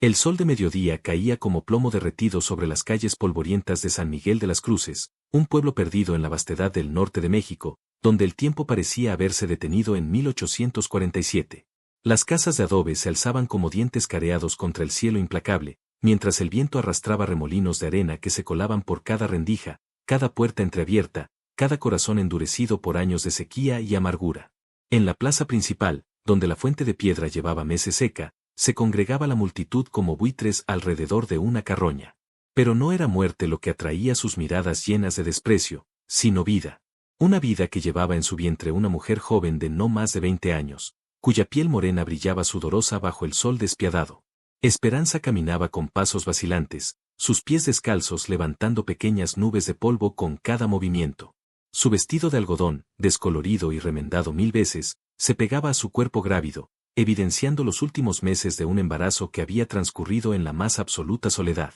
El sol de mediodía caía como plomo derretido sobre las calles polvorientas de San Miguel de las Cruces, un pueblo perdido en la vastedad del norte de México, donde el tiempo parecía haberse detenido en 1847. Las casas de adobe se alzaban como dientes careados contra el cielo implacable, mientras el viento arrastraba remolinos de arena que se colaban por cada rendija, cada puerta entreabierta, cada corazón endurecido por años de sequía y amargura. En la plaza principal, donde la fuente de piedra llevaba meses seca, se congregaba la multitud como buitres alrededor de una carroña. Pero no era muerte lo que atraía sus miradas llenas de desprecio, sino vida. Una vida que llevaba en su vientre una mujer joven de no más de 20 años, cuya piel morena brillaba sudorosa bajo el sol despiadado. Esperanza caminaba con pasos vacilantes, sus pies descalzos levantando pequeñas nubes de polvo con cada movimiento. Su vestido de algodón, descolorido y remendado 1000 veces, se pegaba a su cuerpo grávido, evidenciando los últimos meses de un embarazo que había transcurrido en la más absoluta soledad.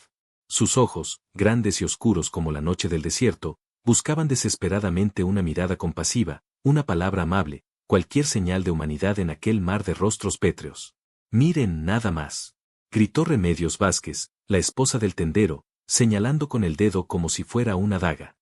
Sus ojos, grandes y oscuros como la noche del desierto, buscaban desesperadamente una mirada compasiva, una palabra amable, cualquier señal de humanidad en aquel mar de rostros pétreos. «Miren nada más», gritó Remedios Vázquez, la esposa del tendero, señalando con el dedo como si fuera una daga.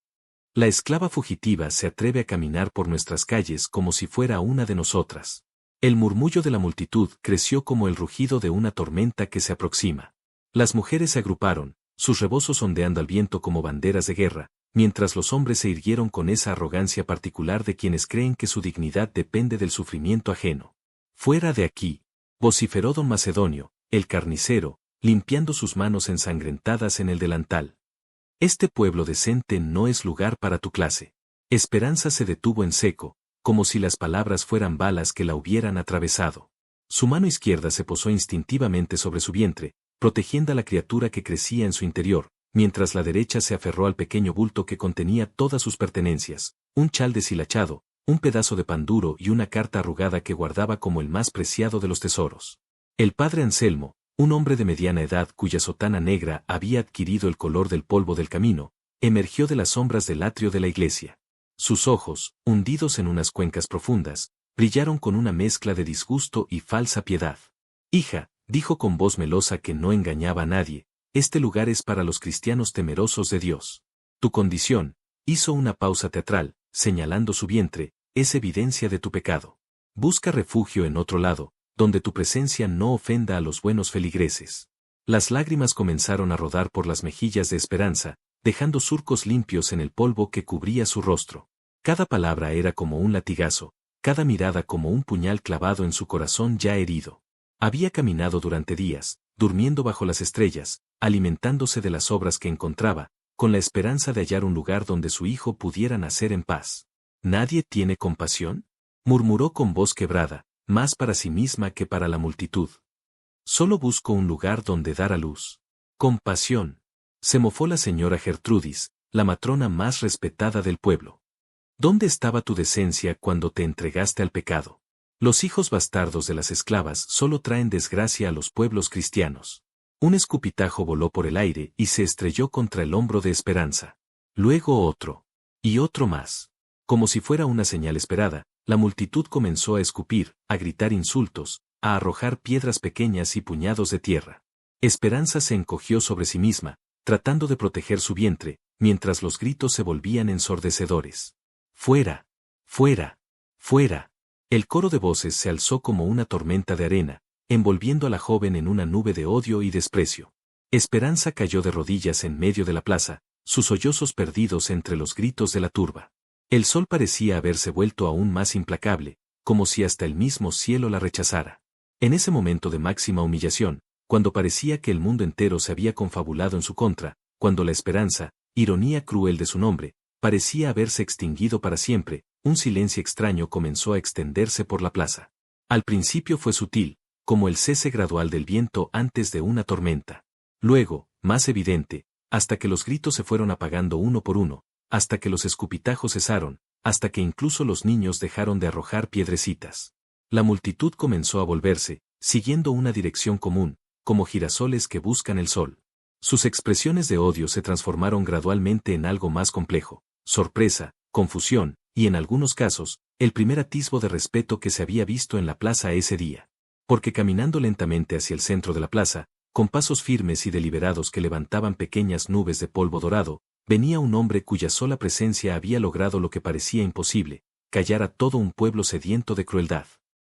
«La esclava fugitiva se atreve a caminar por nuestras calles como si fuera una de nosotras». El murmullo de la multitud creció como el rugido de una tormenta que se aproxima. Las mujeres se agruparon, sus rebozos ondeando al viento como banderas de guerra, mientras los hombres se irguieron con esa arrogancia particular de quienes creen que su dignidad depende del sufrimiento ajeno. «Fuera de aquí», vociferó don Macedonio, el carnicero, limpiando sus manos ensangrentadas en el delantal. «Este pueblo decente no es lugar para tu clase». Esperanza se detuvo en seco, como si las palabras fueran balas que la hubieran atravesado. Su mano izquierda se posó instintivamente sobre su vientre, protegiendo a la criatura que crecía en su interior, mientras la derecha se aferró al pequeño bulto que contenía todas sus pertenencias, un chal deshilachado, un pedazo de pan duro y una carta arrugada que guardaba como el más preciado de los tesoros. El padre Anselmo, un hombre de mediana edad cuya sotana negra había adquirido el color del polvo del camino, emergió de las sombras del atrio de la iglesia. Sus ojos, hundidos en unas cuencas profundas, brillaron con una mezcla de disgusto y falsa piedad. «Hija», dijo con voz melosa que no engañaba a nadie, «este lugar es para los cristianos temerosos de Dios. Tu condición», hizo una pausa teatral, señalando su vientre, «es evidencia de tu pecado. Busca refugio en otro lado, donde tu presencia no ofenda a los buenos feligreses». Las lágrimas comenzaron a rodar por las mejillas de Esperanza, dejando surcos limpios en el polvo que cubría su rostro. Cada palabra era como un latigazo, cada mirada como un puñal clavado en su corazón ya herido. Había caminado durante días, durmiendo bajo las estrellas, alimentándose de las obras que encontraba, con la esperanza de hallar un lugar donde su hijo pudiera nacer en paz. «¿Nadie tiene compasión?», murmuró con voz quebrada, más para sí misma que para la multitud. «Solo busco un lugar donde dar a luz». «Compasión», se mofó la señora Gertrudis, la matrona más respetada del pueblo. ¿Dónde estaba tu decencia cuando te entregaste al pecado? Los hijos bastardos de las esclavas solo traen desgracia a los pueblos cristianos. Un escupitajo voló por el aire y se estrelló contra el hombro de Esperanza. Luego otro. Y otro más. Como si fuera una señal esperada, la multitud comenzó a escupir, a gritar insultos, a arrojar piedras pequeñas y puñados de tierra. Esperanza se encogió sobre sí misma, tratando de proteger su vientre, mientras los gritos se volvían ensordecedores. «Fuera, fuera, fuera». El coro de voces se alzó como una tormenta de arena, envolviendo a la joven en una nube de odio y desprecio. Esperanza cayó de rodillas en medio de la plaza, sus sollozos perdidos entre los gritos de la turba. El sol parecía haberse vuelto aún más implacable, como si hasta el mismo cielo la rechazara. En ese momento de máxima humillación, cuando parecía que el mundo entero se había confabulado en su contra, cuando la esperanza, ironía cruel de su nombre, parecía haberse extinguido para siempre, un silencio extraño comenzó a extenderse por la plaza. Al principio fue sutil, como el cese gradual del viento antes de una tormenta. Luego, más evidente, hasta que los gritos se fueron apagando uno por uno, hasta que los escupitajos cesaron, hasta que incluso los niños dejaron de arrojar piedrecitas. La multitud comenzó a volverse, siguiendo una dirección común, como girasoles que buscan el sol. Sus expresiones de odio se transformaron gradualmente en algo más complejo. Sorpresa, confusión, y en algunos casos, el primer atisbo de respeto que se había visto en la plaza ese día. Porque caminando lentamente hacia el centro de la plaza, con pasos firmes y deliberados que levantaban pequeñas nubes de polvo dorado, venía un hombre cuya sola presencia había logrado lo que parecía imposible, callar a todo un pueblo sediento de crueldad.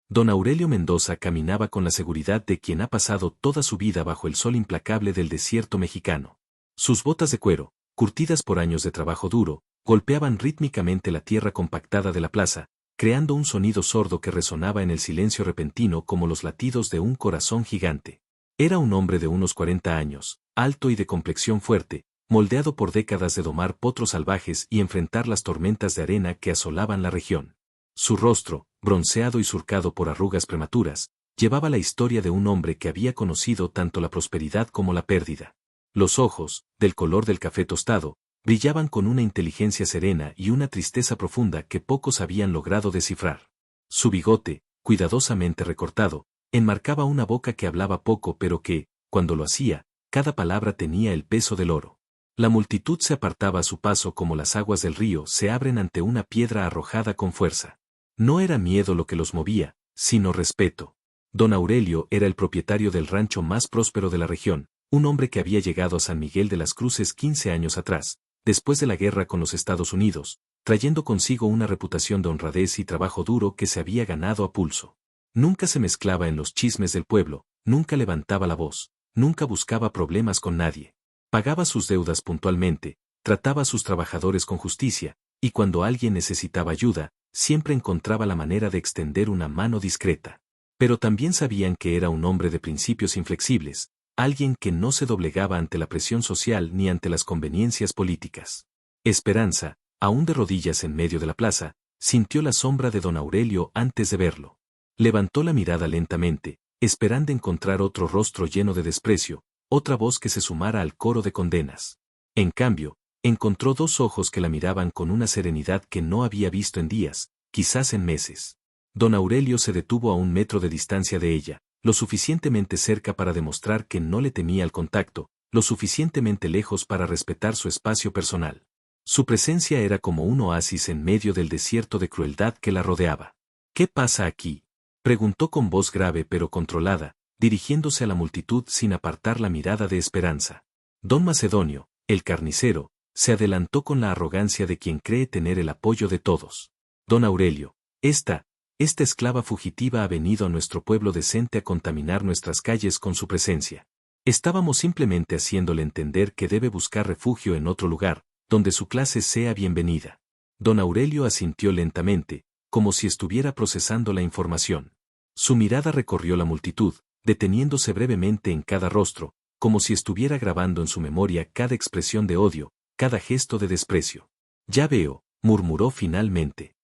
Don Aurelio Mendoza caminaba con la seguridad de quien ha pasado toda su vida bajo el sol implacable del desierto mexicano. Sus botas de cuero, curtidas por años de trabajo duro, golpeaban rítmicamente la tierra compactada de la plaza, creando un sonido sordo que resonaba en el silencio repentino como los latidos de un corazón gigante. Era un hombre de unos 40 años, alto y de complexión fuerte, moldeado por décadas de domar potros salvajes y enfrentar las tormentas de arena que asolaban la región. Su rostro, bronceado y surcado por arrugas prematuras, llevaba la historia de un hombre que había conocido tanto la prosperidad como la pérdida. Los ojos, del color del café tostado, brillaban con una inteligencia serena y una tristeza profunda que pocos habían logrado descifrar. Su bigote, cuidadosamente recortado, enmarcaba una boca que hablaba poco pero que, cuando lo hacía, cada palabra tenía el peso del oro. La multitud se apartaba a su paso como las aguas del río se abren ante una piedra arrojada con fuerza. No era miedo lo que los movía, sino respeto. Don Aurelio era el propietario del rancho más próspero de la región, un hombre que había llegado a San Miguel de las Cruces 15 años atrás, después de la guerra con los Estados Unidos, trayendo consigo una reputación de honradez y trabajo duro que se había ganado a pulso. Nunca se mezclaba en los chismes del pueblo, nunca levantaba la voz, nunca buscaba problemas con nadie. Pagaba sus deudas puntualmente, trataba a sus trabajadores con justicia, y cuando alguien necesitaba ayuda, siempre encontraba la manera de extender una mano discreta. Pero también sabían que era un hombre de principios inflexibles, alguien que no se doblegaba ante la presión social ni ante las conveniencias políticas. Esperanza, aún de rodillas en medio de la plaza, sintió la sombra de don Aurelio antes de verlo. Levantó la mirada lentamente, esperando encontrar otro rostro lleno de desprecio, otra voz que se sumara al coro de condenas. En cambio, encontró dos ojos que la miraban con una serenidad que no había visto en días, quizás en meses. Don Aurelio se detuvo a 1 metro de distancia de ella, lo suficientemente cerca para demostrar que no le temía al contacto, lo suficientemente lejos para respetar su espacio personal. Su presencia era como un oasis en medio del desierto de crueldad que la rodeaba. ¿Qué pasa aquí?, preguntó con voz grave pero controlada, dirigiéndose a la multitud sin apartar la mirada de Esperanza. Don Macedonio, el carnicero, se adelantó con la arrogancia de quien cree tener el apoyo de todos. Don Aurelio, esta esclava fugitiva ha venido a nuestro pueblo decente a contaminar nuestras calles con su presencia. Estábamos simplemente haciéndole entender que debe buscar refugio en otro lugar, donde su clase sea bienvenida. Don Aurelio asintió lentamente, como si estuviera procesando la información. Su mirada recorrió la multitud, deteniéndose brevemente en cada rostro, como si estuviera grabando en su memoria cada expresión de odio, cada gesto de desprecio. Ya veo, murmuró finalmente.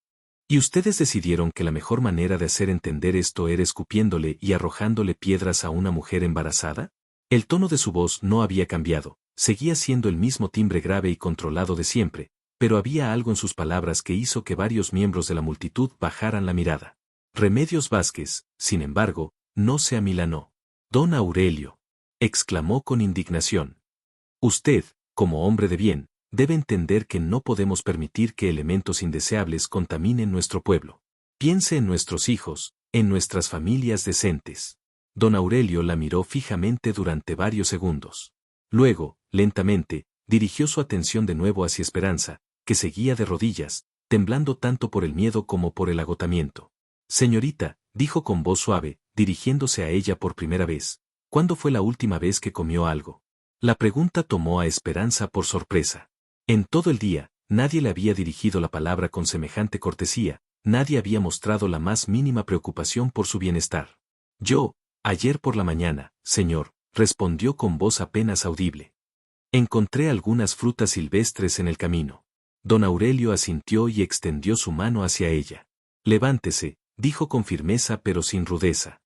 ¿Y ustedes decidieron que la mejor manera de hacer entender esto era escupiéndole y arrojándole piedras a una mujer embarazada? El tono de su voz no había cambiado, seguía siendo el mismo timbre grave y controlado de siempre, pero había algo en sus palabras que hizo que varios miembros de la multitud bajaran la mirada. Remedios Vázquez, sin embargo, no se amilanó. Don Aurelio, exclamó con indignación. Usted, como hombre de bien, debe entender que no podemos permitir que elementos indeseables contaminen nuestro pueblo. Piense en nuestros hijos, en nuestras familias decentes. Don Aurelio la miró fijamente durante varios segundos. Luego, lentamente, dirigió su atención de nuevo hacia Esperanza, que seguía de rodillas, temblando tanto por el miedo como por el agotamiento. Señorita, dijo con voz suave, dirigiéndose a ella por primera vez, ¿cuándo fue la última vez que comió algo? La pregunta tomó a Esperanza por sorpresa. En todo el día, nadie le había dirigido la palabra con semejante cortesía, nadie había mostrado la más mínima preocupación por su bienestar. Yo, ayer por la mañana, señor, respondió con voz apenas audible. Encontré algunas frutas silvestres en el camino. Don Aurelio asintió y extendió su mano hacia ella. Levántese, dijo con firmeza pero sin rudeza.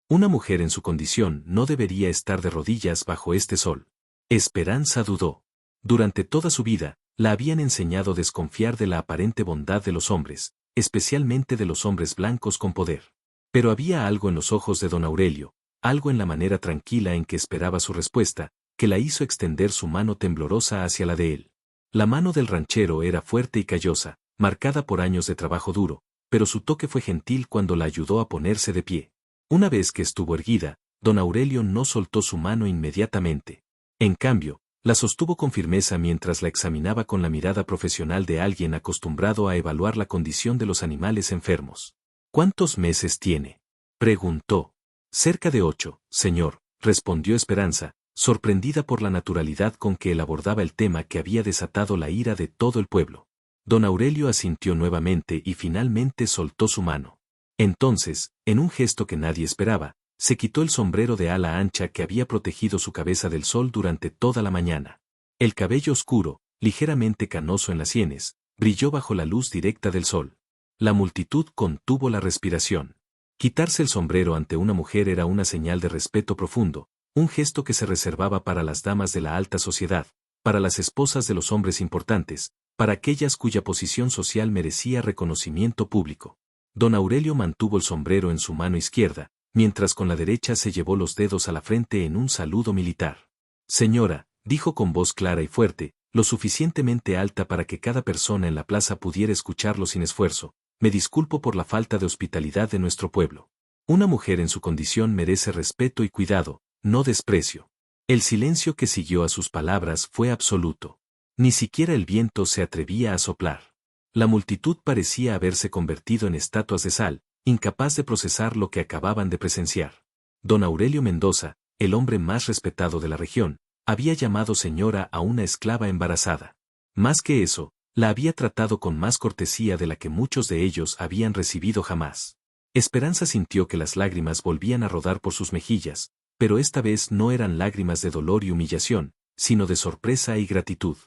Una mujer en su condición no debería estar de rodillas bajo este sol. Esperanza dudó. Durante toda su vida, la habían enseñado a desconfiar de la aparente bondad de los hombres, especialmente de los hombres blancos con poder. Pero había algo en los ojos de don Aurelio, algo en la manera tranquila en que esperaba su respuesta, que la hizo extender su mano temblorosa hacia la de él. La mano del ranchero era fuerte y callosa, marcada por años de trabajo duro, pero su toque fue gentil cuando la ayudó a ponerse de pie. Una vez que estuvo erguida, Don Aurelio no soltó su mano inmediatamente. En cambio, la sostuvo con firmeza mientras la examinaba con la mirada profesional de alguien acostumbrado a evaluar la condición de los animales enfermos. ¿Cuántos meses tiene?, preguntó. Cerca de 8, señor, respondió Esperanza, sorprendida por la naturalidad con que él abordaba el tema que había desatado la ira de todo el pueblo. Don Aurelio asintió nuevamente y finalmente soltó su mano. Entonces, en un gesto que nadie esperaba, se quitó el sombrero de ala ancha que había protegido su cabeza del sol durante toda la mañana. El cabello oscuro, ligeramente canoso en las sienes, brilló bajo la luz directa del sol. La multitud contuvo la respiración. Quitarse el sombrero ante una mujer era una señal de respeto profundo, un gesto que se reservaba para las damas de la alta sociedad, para las esposas de los hombres importantes, para aquellas cuya posición social merecía reconocimiento público. Don Aurelio mantuvo el sombrero en su mano izquierda, mientras con la derecha se llevó los dedos a la frente en un saludo militar. Señora, dijo con voz clara y fuerte, lo suficientemente alta para que cada persona en la plaza pudiera escucharlo sin esfuerzo, me disculpo por la falta de hospitalidad de nuestro pueblo. Una mujer en su condición merece respeto y cuidado, no desprecio. El silencio que siguió a sus palabras fue absoluto. Ni siquiera el viento se atrevía a soplar. La multitud parecía haberse convertido en estatuas de sal, incapaz de procesar lo que acababan de presenciar. Don Aurelio Mendoza, el hombre más respetado de la región, había llamado señora a una esclava embarazada. Más que eso, la había tratado con más cortesía de la que muchos de ellos habían recibido jamás. Esperanza sintió que las lágrimas volvían a rodar por sus mejillas, pero esta vez no eran lágrimas de dolor y humillación, sino de sorpresa y gratitud.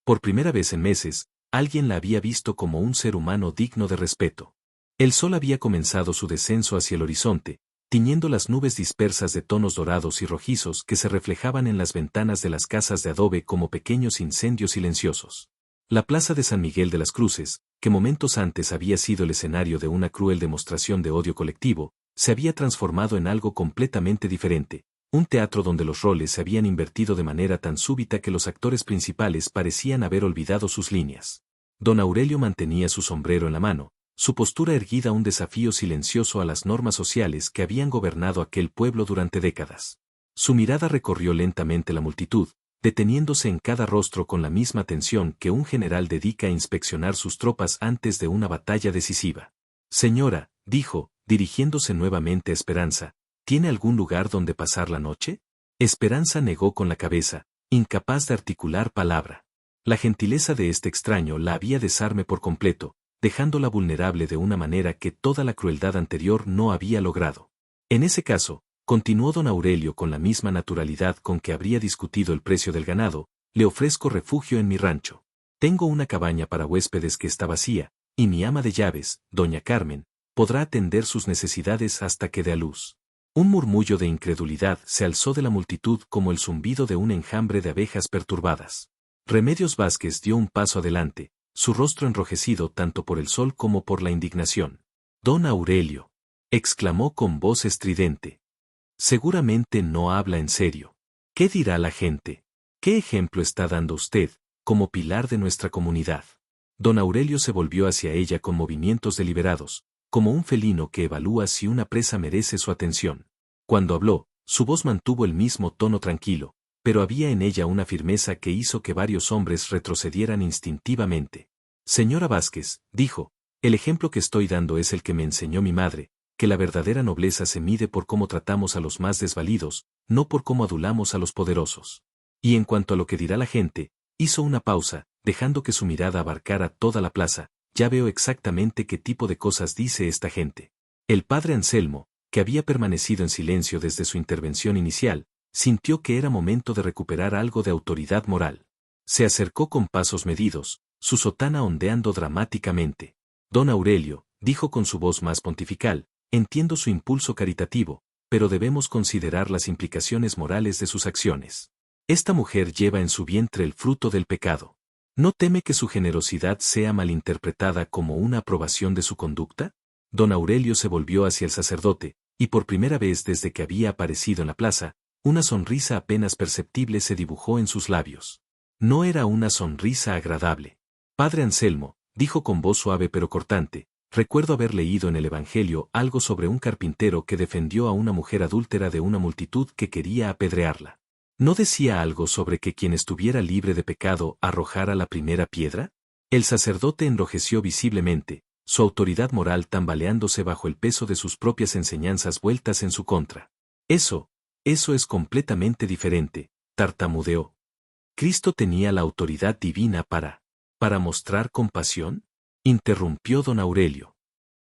Por primera vez en meses, alguien la había visto como un ser humano digno de respeto. El sol había comenzado su descenso hacia el horizonte, tiñendo las nubes dispersas de tonos dorados y rojizos que se reflejaban en las ventanas de las casas de adobe como pequeños incendios silenciosos. La plaza de San Miguel de las Cruces, que momentos antes había sido el escenario de una cruel demostración de odio colectivo, se había transformado en algo completamente diferente, un teatro donde los roles se habían invertido de manera tan súbita que los actores principales parecían haber olvidado sus líneas. Don Aurelio mantenía su sombrero en la mano, su postura erguida un desafío silencioso a las normas sociales que habían gobernado aquel pueblo durante décadas. Su mirada recorrió lentamente la multitud, deteniéndose en cada rostro con la misma atención que un general dedica a inspeccionar sus tropas antes de una batalla decisiva. Señora, dijo, dirigiéndose nuevamente a Esperanza, ¿tiene algún lugar donde pasar la noche? Esperanza negó con la cabeza, incapaz de articular palabra. La gentileza de este extraño la había desarme por completo, dejándola vulnerable de una manera que toda la crueldad anterior no había logrado. En ese caso, continuó don Aurelio con la misma naturalidad con que habría discutido el precio del ganado, le ofrezco refugio en mi rancho. Tengo una cabaña para huéspedes que está vacía, y mi ama de llaves, doña Carmen, podrá atender sus necesidades hasta que dé a luz. Un murmullo de incredulidad se alzó de la multitud como el zumbido de un enjambre de abejas perturbadas. Remedios Vázquez dio un paso adelante, su rostro enrojecido tanto por el sol como por la indignación. Don Aurelio, exclamó con voz estridente. Seguramente no habla en serio. ¿Qué dirá la gente? ¿Qué ejemplo está dando usted, como pilar de nuestra comunidad? Don Aurelio se volvió hacia ella con movimientos deliberados, como un felino que evalúa si una presa merece su atención. Cuando habló, su voz mantuvo el mismo tono tranquilo, pero había en ella una firmeza que hizo que varios hombres retrocedieran instintivamente. Señora Vázquez, dijo, el ejemplo que estoy dando es el que me enseñó mi madre, que la verdadera nobleza se mide por cómo tratamos a los más desvalidos, no por cómo adulamos a los poderosos. Y en cuanto a lo que dirá la gente, hizo una pausa, dejando que su mirada abarcara toda la plaza, ya veo exactamente qué tipo de cosas dice esta gente. El padre Anselmo, que había permanecido en silencio desde su intervención inicial, sintió que era momento de recuperar algo de autoridad moral. Se acercó con pasos medidos, su sotana ondeando dramáticamente. Don Aurelio, dijo con su voz más pontifical, entiendo su impulso caritativo, pero debemos considerar las implicaciones morales de sus acciones. Esta mujer lleva en su vientre el fruto del pecado. ¿No teme que su generosidad sea malinterpretada como una aprobación de su conducta? Don Aurelio se volvió hacia el sacerdote, y por primera vez desde que había aparecido en la plaza, una sonrisa apenas perceptible se dibujó en sus labios. No era una sonrisa agradable. Padre Anselmo, dijo con voz suave pero cortante, Recuerdo haber leído en el Evangelio algo sobre un carpintero que defendió a una mujer adúltera de una multitud que quería apedrearla. ¿No decía algo sobre que quien estuviera libre de pecado arrojara la primera piedra? El sacerdote enrojeció visiblemente, su autoridad moral tambaleándose bajo el peso de sus propias enseñanzas vueltas en su contra. Eso es completamente diferente, tartamudeó. ¿Cristo tenía la autoridad divina para mostrar compasión? Interrumpió don Aurelio.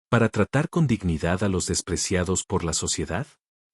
¿Para tratar con dignidad a los despreciados por la sociedad?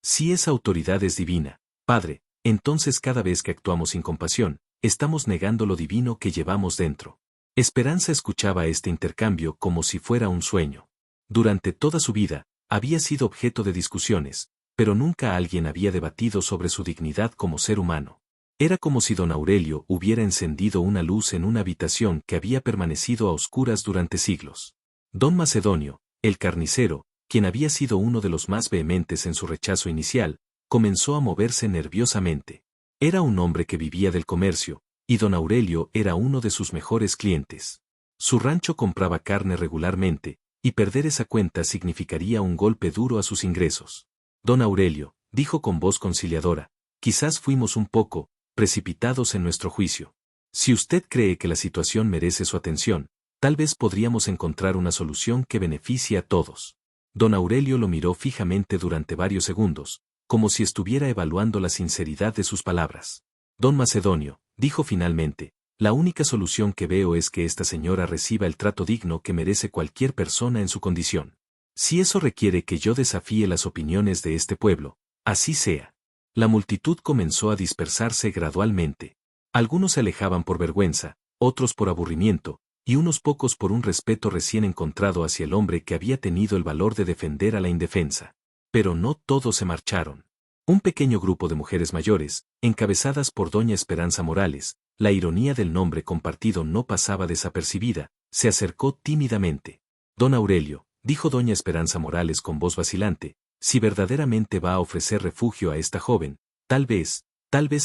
Si esa autoridad es divina, Padre, entonces cada vez que actuamos sin compasión, estamos negando lo divino que llevamos dentro. Esperanza escuchaba este intercambio como si fuera un sueño. Durante toda su vida, había sido objeto de discusiones, pero nunca alguien había debatido sobre su dignidad como ser humano. Era como si don Aurelio hubiera encendido una luz en una habitación que había permanecido a oscuras durante siglos. Don Macedonio, el carnicero, quien había sido uno de los más vehementes en su rechazo inicial, comenzó a moverse nerviosamente. Era un hombre que vivía del comercio, y don Aurelio era uno de sus mejores clientes. Su rancho compraba carne regularmente, y perder esa cuenta significaría un golpe duro a sus ingresos. Don Aurelio, dijo con voz conciliadora, quizás fuimos un poco precipitados en nuestro juicio. Si usted cree que la situación merece su atención, tal vez podríamos encontrar una solución que beneficie a todos. Don Aurelio lo miró fijamente durante varios segundos, como si estuviera evaluando la sinceridad de sus palabras. Don Macedonio, dijo finalmente, la única solución que veo es que esta señora reciba el trato digno que merece cualquier persona en su condición. Si eso requiere que yo desafíe las opiniones de este pueblo, así sea. La multitud comenzó a dispersarse gradualmente. Algunos se alejaban por vergüenza, otros por aburrimiento, y unos pocos por un respeto recién encontrado hacia el hombre que había tenido el valor de defender a la indefensa. Pero no todos se marcharon. Un pequeño grupo de mujeres mayores, encabezadas por doña Esperanza Morales, la ironía del nombre compartido no pasaba desapercibida, se acercó tímidamente. Don Aurelio, dijo doña Esperanza Morales con voz vacilante, si verdaderamente va a ofrecer refugio a esta joven, tal vez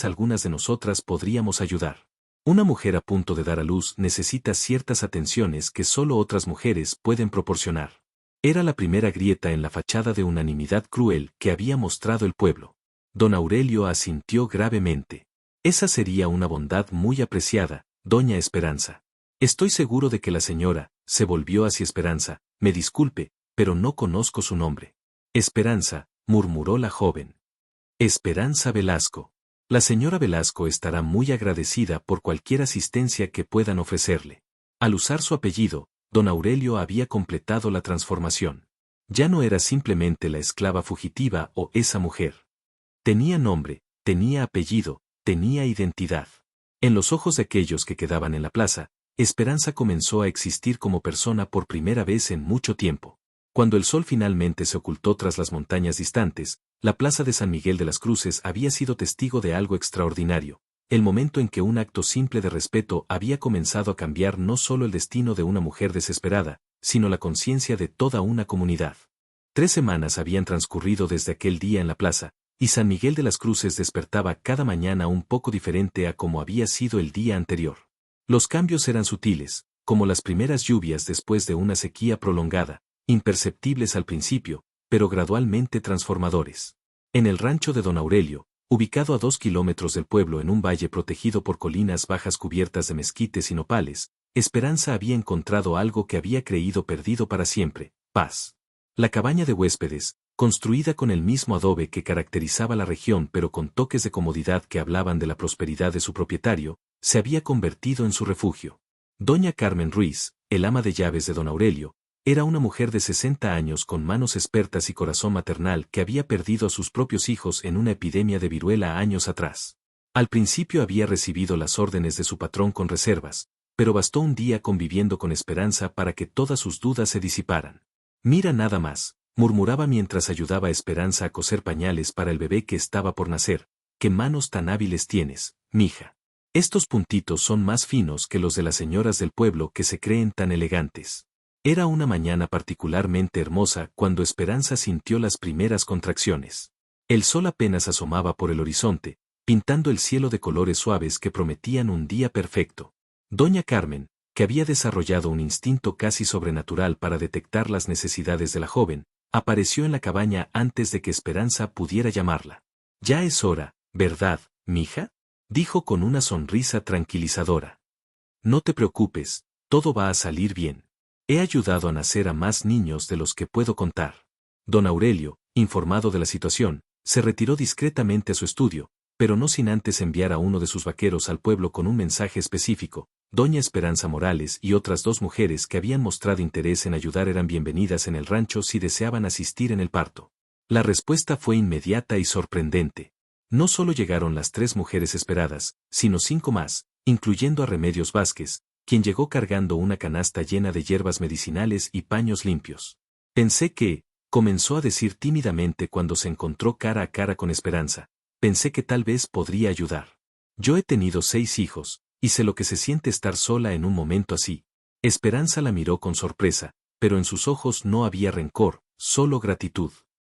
algunas de nosotras podríamos ayudar. Una mujer a punto de dar a luz necesita ciertas atenciones que solo otras mujeres pueden proporcionar. Era la primera grieta en la fachada de unanimidad cruel que había mostrado el pueblo. Don Aurelio asintió gravemente. Esa sería una bondad muy apreciada, doña Esperanza. Estoy seguro de que la señora, se volvió hacia Esperanza, me disculpe, pero no conozco su nombre. Esperanza, murmuró la joven. Esperanza Velasco. La señora Velasco estará muy agradecida por cualquier asistencia que puedan ofrecerle. Al usar su apellido, don Aurelio había completado la transformación. Ya no era simplemente la esclava fugitiva o esa mujer. Tenía nombre, tenía apellido, tenía identidad. En los ojos de aquellos que quedaban en la plaza, Esperanza comenzó a existir como persona por primera vez en mucho tiempo. Cuando el sol finalmente se ocultó tras las montañas distantes, la plaza de San Miguel de las Cruces había sido testigo de algo extraordinario. El momento en que un acto simple de respeto había comenzado a cambiar no solo el destino de una mujer desesperada, sino la conciencia de toda una comunidad. 3 semanas habían transcurrido desde aquel día en la plaza, y San Miguel de las Cruces despertaba cada mañana un poco diferente a como había sido el día anterior. Los cambios eran sutiles, como las primeras lluvias después de una sequía prolongada, imperceptibles al principio, pero gradualmente transformadores. En el rancho de don Aurelio, ubicado a 2 kilómetros del pueblo en un valle protegido por colinas bajas cubiertas de mezquites y nopales, Esperanza había encontrado algo que había creído perdido para siempre: paz. La cabaña de huéspedes, construida con el mismo adobe que caracterizaba la región pero con toques de comodidad que hablaban de la prosperidad de su propietario, se había convertido en su refugio. Doña Carmen Ruiz, el ama de llaves de don Aurelio, era una mujer de 60 años con manos expertas y corazón maternal que había perdido a sus propios hijos en una epidemia de viruela años atrás. Al principio había recibido las órdenes de su patrón con reservas, pero bastó un día conviviendo con Esperanza para que todas sus dudas se disiparan. Mira nada más, murmuraba mientras ayudaba a Esperanza a coser pañales para el bebé que estaba por nacer. ¿Qué manos tan hábiles tienes, mija? Estos puntitos son más finos que los de las señoras del pueblo que se creen tan elegantes. Era una mañana particularmente hermosa cuando Esperanza sintió las primeras contracciones. El sol apenas asomaba por el horizonte, pintando el cielo de colores suaves que prometían un día perfecto. Doña Carmen, que había desarrollado un instinto casi sobrenatural para detectar las necesidades de la joven, apareció en la cabaña antes de que Esperanza pudiera llamarla. «Ya es hora, ¿verdad, mija?», dijo con una sonrisa tranquilizadora. «No te preocupes, todo va a salir bien. He ayudado a nacer a más niños de los que puedo contar». Don Aurelio, informado de la situación, se retiró discretamente a su estudio, pero no sin antes enviar a uno de sus vaqueros al pueblo con un mensaje específico. Doña Esperanza Morales y otras 2 mujeres que habían mostrado interés en ayudar eran bienvenidas en el rancho si deseaban asistir en el parto. La respuesta fue inmediata y sorprendente. No solo llegaron las 3 mujeres esperadas, sino 5 más, incluyendo a Remedios Vázquez, quien llegó cargando una canasta llena de hierbas medicinales y paños limpios. «Pensé que», comenzó a decir tímidamente cuando se encontró cara a cara con Esperanza, «pensé que tal vez podría ayudar. Yo he tenido 6 hijos, y sé lo que se siente estar sola en un momento así». Esperanza la miró con sorpresa, pero en sus ojos no había rencor, solo gratitud.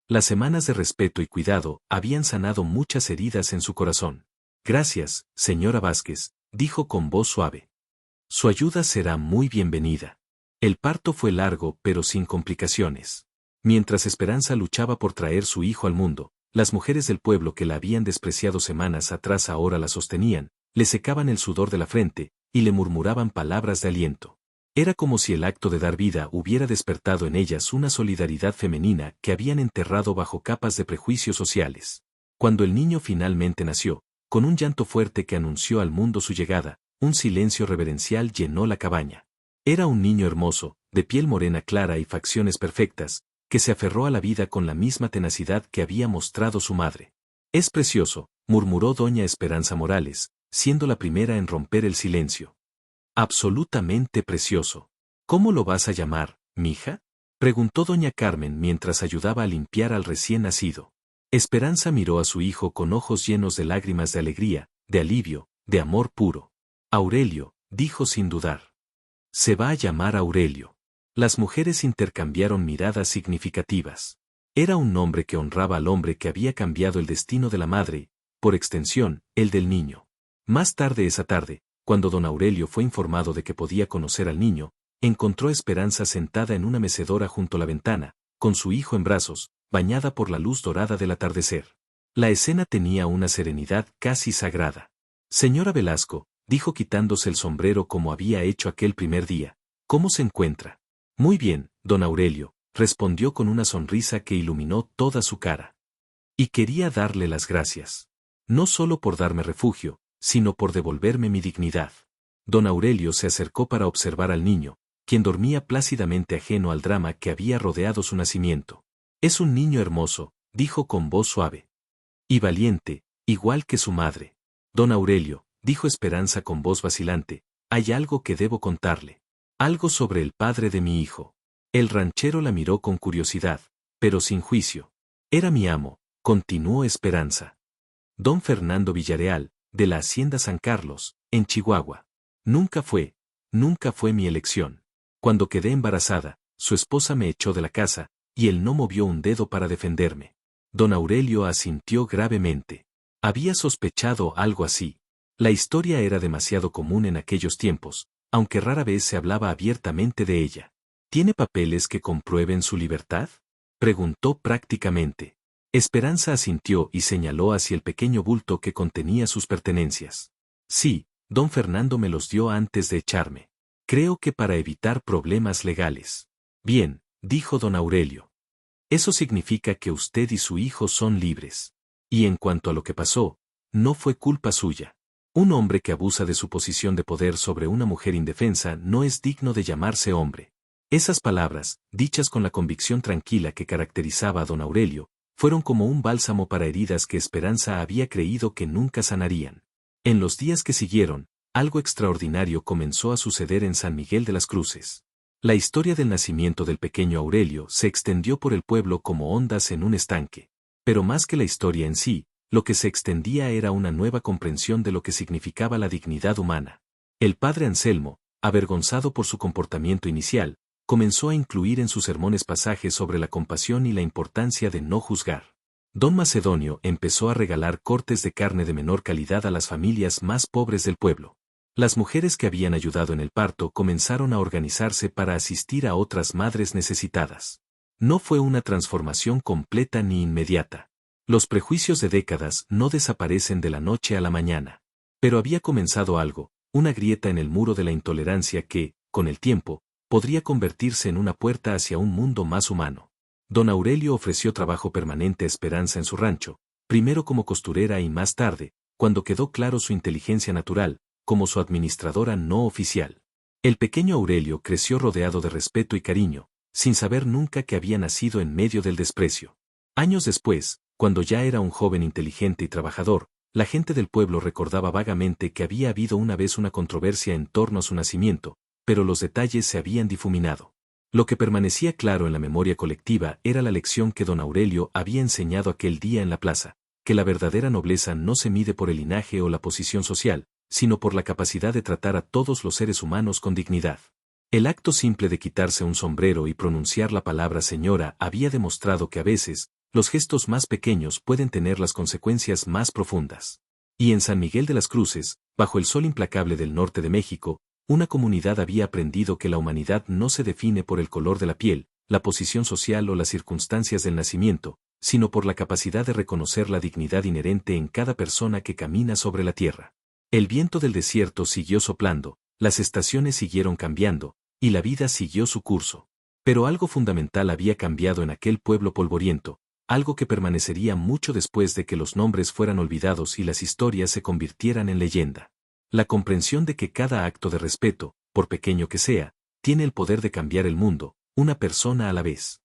Las semanas de respeto y cuidado habían sanado muchas heridas en su corazón. «Gracias, señora Vázquez», dijo con voz suave. «Su ayuda será muy bienvenida». El parto fue largo pero sin complicaciones. Mientras Esperanza luchaba por traer su hijo al mundo, las mujeres del pueblo que la habían despreciado semanas atrás ahora la sostenían, le secaban el sudor de la frente, y le murmuraban palabras de aliento. Era como si el acto de dar vida hubiera despertado en ellas una solidaridad femenina que habían enterrado bajo capas de prejuicios sociales. Cuando el niño finalmente nació, con un llanto fuerte que anunció al mundo su llegada, un silencio reverencial llenó la cabaña. Era un niño hermoso, de piel morena clara y facciones perfectas, que se aferró a la vida con la misma tenacidad que había mostrado su madre. «Es precioso», murmuró doña Esperanza Morales, siendo la primera en romper el silencio. «Absolutamente precioso. ¿Cómo lo vas a llamar, mija?», preguntó doña Carmen mientras ayudaba a limpiar al recién nacido. Esperanza miró a su hijo con ojos llenos de lágrimas de alegría, de alivio, de amor puro. «Aurelio», dijo sin dudar. «Se va a llamar Aurelio». Las mujeres intercambiaron miradas significativas. Era un nombre que honraba al hombre que había cambiado el destino de la madre, por extensión, el del niño. Más tarde esa tarde, cuando don Aurelio fue informado de que podía conocer al niño, encontró a Esperanza sentada en una mecedora junto a la ventana, con su hijo en brazos, bañada por la luz dorada del atardecer. La escena tenía una serenidad casi sagrada. «Señora Velasco», dijo quitándose el sombrero como había hecho aquel primer día, «¿cómo se encuentra?». «Muy bien, don Aurelio», respondió con una sonrisa que iluminó toda su cara. «Y quería darle las gracias. No solo por darme refugio, sino por devolverme mi dignidad». Don Aurelio se acercó para observar al niño, quien dormía plácidamente ajeno al drama que había rodeado su nacimiento. «Es un niño hermoso», dijo con voz suave. «Y valiente, igual que su madre». «Don Aurelio», dijo Esperanza con voz vacilante, «hay algo que debo contarle. Algo sobre el padre de mi hijo». El ranchero la miró con curiosidad, pero sin juicio. «Era mi amo», continuó Esperanza. «Don Fernando Villareal, de la Hacienda San Carlos, en Chihuahua. Nunca fue mi elección. Cuando quedé embarazada, su esposa me echó de la casa, y él no movió un dedo para defenderme». Don Aurelio asintió gravemente. Había sospechado algo así. La historia era demasiado común en aquellos tiempos, aunque rara vez se hablaba abiertamente de ella. «¿Tiene papeles que comprueben su libertad?», preguntó prácticamente. Esperanza asintió y señaló hacia el pequeño bulto que contenía sus pertenencias. «Sí, don Fernando me los dio antes de echarme. Creo que para evitar problemas legales». «Bien», dijo don Aurelio. «Eso significa que usted y su hijo son libres. Y en cuanto a lo que pasó, no fue culpa suya. Un hombre que abusa de su posición de poder sobre una mujer indefensa no es digno de llamarse hombre». Esas palabras, dichas con la convicción tranquila que caracterizaba a don Aurelio, fueron como un bálsamo para heridas que Esperanza había creído que nunca sanarían. En los días que siguieron, algo extraordinario comenzó a suceder en San Miguel de las Cruces. La historia del nacimiento del pequeño Aurelio se extendió por el pueblo como ondas en un estanque. Pero más que la historia en sí, lo que se extendía era una nueva comprensión de lo que significaba la dignidad humana. El padre Anselmo, avergonzado por su comportamiento inicial, comenzó a incluir en sus sermones pasajes sobre la compasión y la importancia de no juzgar. Don Macedonio empezó a regalar cortes de carne de menor calidad a las familias más pobres del pueblo. Las mujeres que habían ayudado en el parto comenzaron a organizarse para asistir a otras madres necesitadas. No fue una transformación completa ni inmediata. Los prejuicios de décadas no desaparecen de la noche a la mañana. Pero había comenzado algo, una grieta en el muro de la intolerancia que, con el tiempo, podría convertirse en una puerta hacia un mundo más humano. Don Aurelio ofreció trabajo permanente a Esperanza en su rancho, primero como costurera y más tarde, cuando quedó claro su inteligencia natural, como su administradora no oficial. El pequeño Aurelio creció rodeado de respeto y cariño, sin saber nunca que había nacido en medio del desprecio. Años después, cuando ya era un joven inteligente y trabajador, la gente del pueblo recordaba vagamente que había habido una vez una controversia en torno a su nacimiento, pero los detalles se habían difuminado. Lo que permanecía claro en la memoria colectiva era la lección que don Aurelio había enseñado aquel día en la plaza, que la verdadera nobleza no se mide por el linaje o la posición social, sino por la capacidad de tratar a todos los seres humanos con dignidad. El acto simple de quitarse un sombrero y pronunciar la palabra señora había demostrado que a veces, los gestos más pequeños pueden tener las consecuencias más profundas. Y en San Miguel de las Cruces, bajo el sol implacable del norte de México, una comunidad había aprendido que la humanidad no se define por el color de la piel, la posición social o las circunstancias del nacimiento, sino por la capacidad de reconocer la dignidad inherente en cada persona que camina sobre la tierra. El viento del desierto siguió soplando, las estaciones siguieron cambiando, y la vida siguió su curso. Pero algo fundamental había cambiado en aquel pueblo polvoriento, algo que permanecería mucho después de que los nombres fueran olvidados y las historias se convirtieran en leyenda. La comprensión de que cada acto de respeto, por pequeño que sea, tiene el poder de cambiar el mundo, una persona a la vez.